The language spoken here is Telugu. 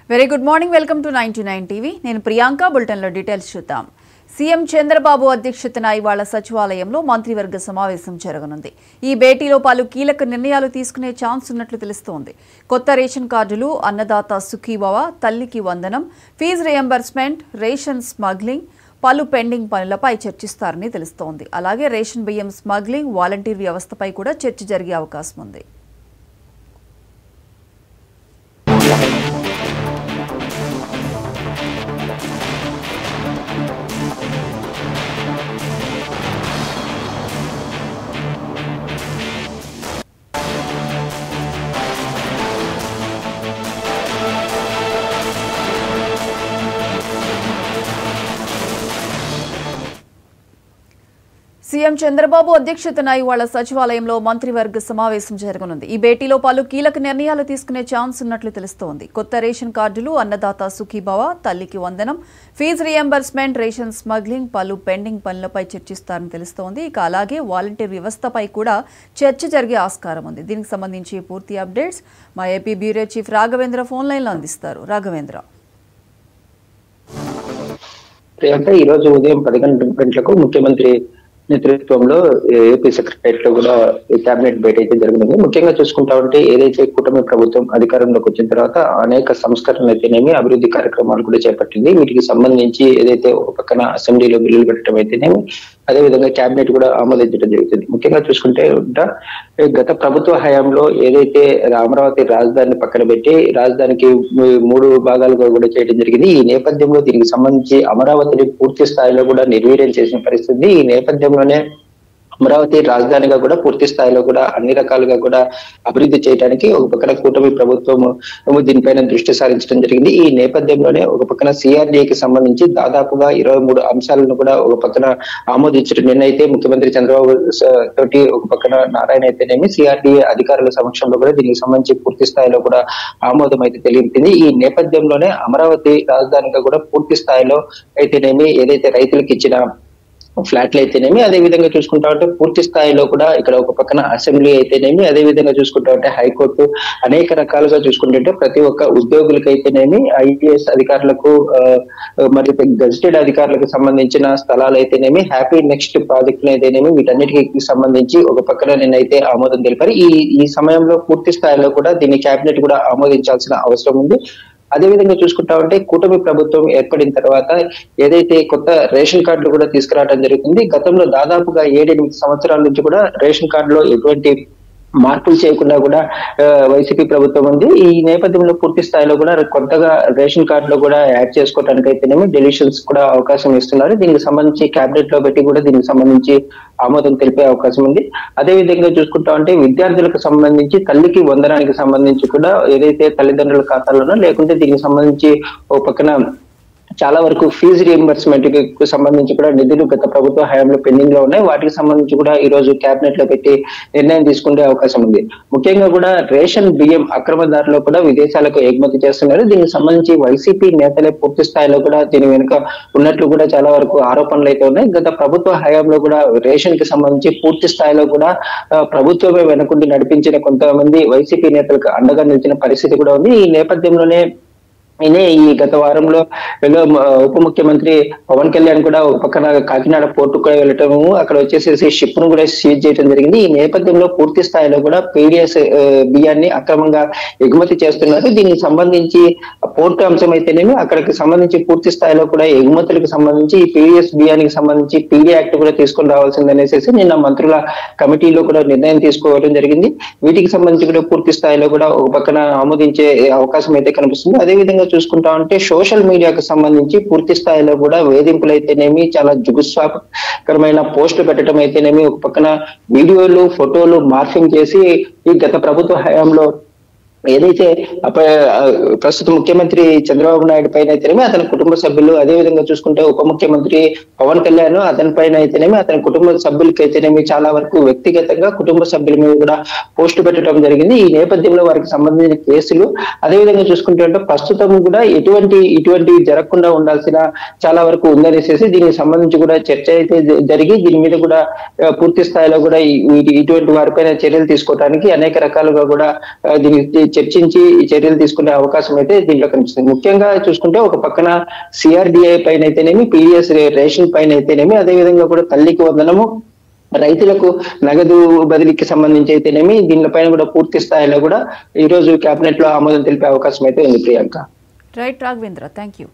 Very good morning, welcome to 99 TV. నేను ప్రియాంక. బులెటిన్లో డీటెయిల్స్ చూద్దాం. సీఎం చంద్రబాబు అధ్యక్షతన ఇవాళ సచివాలయంలో మంత్రివర్గ సమావేశం జరగనుంది. ఈ భేటీలో పలు కీలక నిర్ణయాలు తీసుకునే ఛాన్స్ ఉన్నట్లు తెలుస్తోంది. కొత్త రేషన్ కార్డులు, అన్నదాత సుఖీభవ, తల్లికి వందనం, ఫీజు రియంబర్స్మెంట్, రేషన్ స్మగ్లింగ్, పలు పెండింగ్ పనులపై చర్చిస్తారని తెలుస్తోంది. అలాగే రేషన్ బియ్యం స్మగ్లింగ్, వాలంటీర్ వ్యవస్థపై కూడా చర్చ జరిగే అవకాశం ఉంది. సీఎం చంద్రబాబు అధ్యక్షతన ఇవాళ సచివాలయంలో మంత్రివర్గ సమావేశం జరగనుంది. ఈ భేటీలో పలు కీలక నిర్ణయాలు తీసుకునే ఛాన్స్ ఉన్నట్లు తెలుస్తోంది. కొత్త రేషన్ కార్డులు, అన్నదాత సుఖీభవ, తల్లికి వందనం, ఫీజు రియంబర్స్మెంట్, రేషన్ స్మగ్లింగ్, పలు పెండింగ్ పనులపై చర్చిస్తారని తెలుస్తోంది. ఇక అలాగే వాలంటీర్ వ్యవస్థపై కూడా చర్చ జరిగే ఆస్కారం ఉంది. దీనికి సంబంధించి పూర్తి అప్డేట్స్ మా AP bureau chief Raghavendra phone లైన్లో అందిస్తారు. రాఘవేంద్ర. ప్రియాంక, ఈ రోజు ఉదయం 11 గంటలకు ముఖ్యమంత్రి నేతృత్వంలో ఏపీ సెక్రటరియట్ లో కూడా కేబినెట్ భేటీ అయితే జరిగింది. ముఖ్యంగా చూసుకుంటా ఉంటే ఏదైతే కూటమి ప్రభుత్వం అధికారంలోకి వచ్చిన తర్వాత అనేక సంస్కరణలు అయితేనేమి, అభివృద్ధి కార్యక్రమాలు కూడా చేపట్టింది. వీటికి సంబంధించి ఏదైతే ఒక పక్కన అసెంబ్లీలో బిల్లులు పెట్టడం అయితేనేమి, అదేవిధంగా కేబినెట్ కూడా ఆమోదించడం జరుగుతుంది. ముఖ్యంగా చూసుకుంటే గత ప్రభుత్వ హయాంలో ఏదైతే అమరావతి రాజధానిని పక్కన పెట్టి రాజధానికి 3 భాగాలుగా కూడా చేయడం జరిగింది. ఈ నేపథ్యంలో దీనికి సంబంధించి అమరావతిని పూర్తి స్థాయిలో కూడా నిర్వీర్యం చేసిన పరిస్థితి. ఈ నేపథ్యంలోనే అమరావతి రాజధానిగా కూడా పూర్తి స్థాయిలో కూడా అన్ని రకాలుగా కూడా అభివృద్ధి చేయడానికి ఒక పక్కన కూటమి ప్రభుత్వం దీనిపైన దృష్టి సారించడం జరిగింది. ఈ నేపథ్యంలోనే ఒక పక్కన సిఆర్డీఏకి సంబంధించి దాదాపుగా 23 అంశాలను కూడా ఒక పక్కన ఆమోదించడం. నిన్నైతే ముఖ్యమంత్రి చంద్రబాబు తోటి ఒక పక్కన నారాయణ అయితేనేమి సిఆర్డీఏ అధికారుల సమక్షంలో కూడా దీనికి సంబంధించి పూర్తి స్థాయిలో కూడా ఆమోదం అయితే తెలిపింది. ఈ నేపథ్యంలోనే అమరావతి రాజధానిగా కూడా పూర్తి స్థాయిలో అయితేనేమి, ఏదైతే రైతులకు ఇచ్చిన ఫ్లాట్లు అయితేనేమి, అదే విధంగా చూసుకుంటా ఉంటే పూర్తి స్థాయిలో కూడా ఇక్కడ ఒక పక్కన అసెంబ్లీ అయితేనేమి, అదే విధంగా చూసుకుంటా ఉంటే హైకోర్టు, అనేక రకాలుగా చూసుకుంటుంటే ప్రతి ఒక్క ఉద్యోగులకు అయితేనేమి, ఐఏఎస్ అధికారులకు మరియు గెజిటెడ్ అధికారులకు సంబంధించిన స్థలాలు అయితేనేమి, హ్యాపీ నెక్స్ట్ ప్రాజెక్టులు అయితేనేమి, వీటన్నిటికి సంబంధించి ఒక పక్కన నిన్నైతే ఆమోదం తెలిపారు. ఈ సమయంలో పూర్తి స్థాయిలో కూడా దీన్ని కేబినెట్ కూడా ఆమోదించాల్సిన అవసరం ఉంది. అదేవిధంగా చూసుకుంటా ఉంటే కూటమి ప్రభుత్వం ఏర్పడిన తర్వాత ఏదైతే కొత్త రేషన్ కార్డులు కూడా తీసుకురావడం జరుగుతుంది. గతంలో దాదాపుగా 7-8 సంవత్సరాల నుంచి కూడా రేషన్ కార్డులో ఎటువంటి మార్పులు చేయకుండా కూడా వైసీపీ ప్రభుత్వం ఉంది. ఈ నేపథ్యంలో పూర్తి స్థాయిలో కూడా కొత్తగా రేషన్ కార్డులో కూడా యాడ్ చేసుకోవడానికి అయితేనేమి డెలిషన్స్ కూడా అవకాశం ఇస్తున్నారు. దీనికి సంబంధించి కేబినెట్ లో పెట్టి కూడా దీనికి సంబంధించి ఆమోదం తెలిపే అవకాశం ఉంది. అదే విధంగా చూసుకుంటా ఉంటే విద్యార్థులకు సంబంధించి తల్లికి వందనానికి సంబంధించి కూడా ఏదైతే తల్లిదండ్రుల ఖాతాలోనో లేకుంటే దీనికి సంబంధించి ఒక పక్కన చాలా వరకు ఫీజు రియంబర్స్మెంట్ కి సంబంధించి కూడా నిధులు గత ప్రభుత్వ హయాంలో పెండింగ్ లో ఉన్నాయి. వాటికి సంబంధించి కూడా ఈ రోజు కేబినెట్ లో పెట్టి నిర్ణయం తీసుకునే అవకాశం ఉంది. ముఖ్యంగా కూడా రేషన్ బియ్యం అక్రమదారులు కూడా విదేశాలకు ఎగుమతి చేస్తున్నారు. దీనికి సంబంధించి వైసీపీ నేతలే పూర్తి స్థాయిలో కూడా దీని వెనుక ఉన్నట్లు కూడా చాలా వరకు ఆరోపణలు అయితే ఉన్నాయి. గత ప్రభుత్వ హయాంలో కూడా రేషన్ కి సంబంధించి పూర్తి స్థాయిలో కూడా ప్రభుత్వమే వెనుకుండి నడిపించిన కొంతమంది వైసీపీ నేతలకు అండగా నిలిచిన పరిస్థితి కూడా ఉంది. ఈ నేపథ్యంలోనే ఈ గత వారంలో ఉప ముఖ్యమంత్రి పవన్ కళ్యాణ్ కూడా ఒక పక్కన కాకినాడ పోర్టు కూడా వెళ్ళటము, అక్కడ వచ్చేసేసి షిప్ ను కూడా సీజ్ చేయడం జరిగింది. ఈ నేపథ్యంలో పూర్తి స్థాయిలో కూడా పీడిఎస్ బియ్యాన్ని అక్రమంగా ఎగుమతి చేస్తున్నారు. దీనికి సంబంధించి పోర్టు అంశం అయితేనేమి, అక్కడికి సంబంధించి పూర్తి స్థాయిలో కూడా ఎగుమతులకు సంబంధించి ఈ పీడిఎస్ బియ్యానికి సంబంధించి పీడీ యాక్ట్ కూడా తీసుకొని రావాల్సిందనేసి నిన్న మంత్రుల కమిటీలో కూడా నిర్ణయం తీసుకోవడం జరిగింది. వీటికి సంబంధించి కూడా పూర్తి స్థాయిలో కూడా ఒక పక్కన ఆమోదించే అవకాశం అయితే కనిపిస్తుంది. అదేవిధంగా చూసుకుంటా ఉంటే సోషల్ మీడియాకు సంబంధించి పూర్తి స్థాయిలో కూడా వేధింపులు అయితేనేమి, చాలా జుగుప్సాకరమైన పోస్టులు పెట్టడం అయితేనేమి, ఒక పక్కన వీడియోలు, ఫోటోలు మార్ఫింగ్ చేసి ఈ గత ప్రభుత్వ హయాంలో ఏదైతే ప్రస్తుత ముఖ్యమంత్రి చంద్రబాబు నాయుడు పైన అయితేనేమి, అతని కుటుంబ సభ్యులు, అదేవిధంగా చూసుకుంటే ఉప ముఖ్యమంత్రి పవన్ కళ్యాణ్ అతని పైన అయితేనేమి, అతని కుటుంబ సభ్యులకి అయితేనేమి చాలా వరకు వ్యక్తిగతంగా కుటుంబ సభ్యుల మీద కూడా పోస్టు పెట్టడం జరిగింది. ఈ నేపథ్యంలో వారికి సంబంధించిన కేసులు, అదేవిధంగా చూసుకుంటే ప్రస్తుతం కూడా ఇటువంటి జరగకుండా ఉండాల్సిన చాలా వరకు ఉందనేసి దీనికి సంబంధించి కూడా చర్చ అయితే జరిగి దీని మీద కూడా పూర్తి స్థాయిలో కూడా ఇటువంటి వారిపైన చర్యలు తీసుకోవడానికి అనేక రకాలుగా కూడా దీనికి చర్చించి ఈ చర్యలు తీసుకునే అవకాశం అయితే దీంట్లో కనిపిస్తుంది. ముఖ్యంగా చూసుకుంటే ఒక పక్కన సిఆర్డిఐ పైన అయితేనేమి, పిఎస్ రేషన్ పైన అయితేనేమి, అదే విధంగా కూడా తల్లికి వందనము, రైతులకు నగదు బదిలీకి సంబంధించి అయితేనేమి దీనిపైన కూడా పూర్తి స్థాయిలో కూడా ఈ రోజు కేబినెట్ లో ఆమోదం తెలిపే అవకాశం అయితే ఉంది Priyanka. Right Raghavendra, thank you.